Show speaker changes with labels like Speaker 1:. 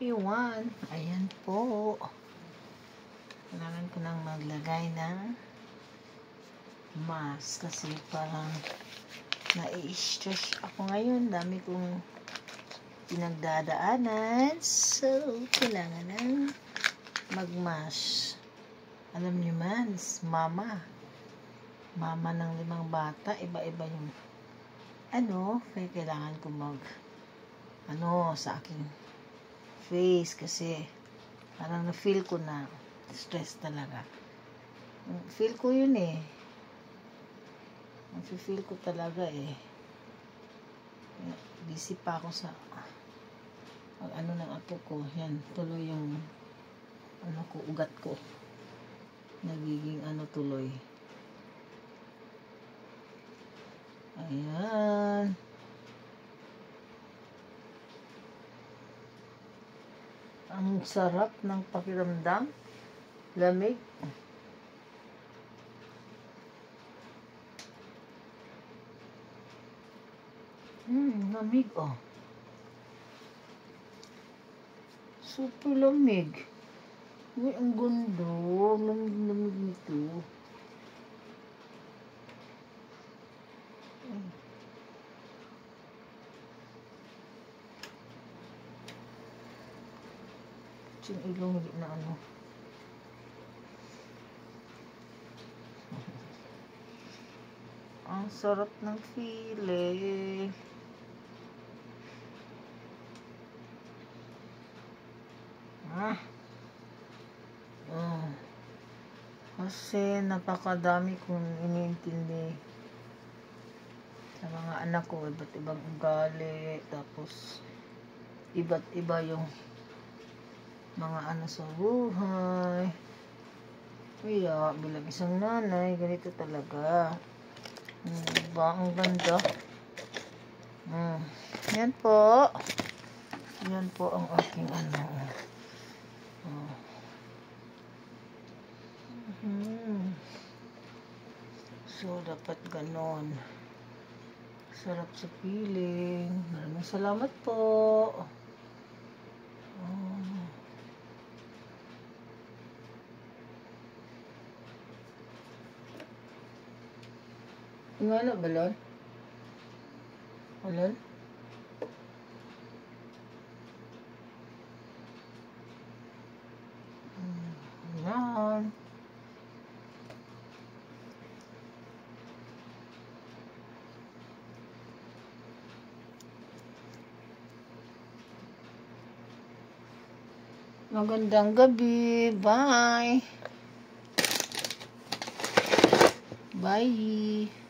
Speaker 1: everyone. Ayan po. Kailangan ko nang maglagay ng mask kasi parang nai-stress ako ngayon. Dami kong pinagdadaanan. So, kailangan nang mag-mask. Alam niyo man, mama ng 5 bata, iba-iba yung kaya kailangan ko sa aking face kasi parang na-feel ko na stress talaga. Feel ko yun feel ko talaga busy pa ako sa ng apo ko. Yan, tuloy yung ugat ko. Nagiging tuloy. Ayan. Ang sarap ng pakiramdam. Lamig. Lamig super lamig. Uy, ang ganda. Lamig nito. Yung ilong na ang sarap ng feeling. Kasi napakadami kong iniintindi sa mga anak ko, iba't ibang ugali, tapos iba't iba yung mga sa buhay. Kaya bilang isang nanay, ganito talaga. Diba? Ang ganda. Yan po ang aking So, dapat ganon. Sarap sa feeling. Maraming salamat po. Nga na, balon? Balon? Yan. Magandang gabi. Bye. Bye.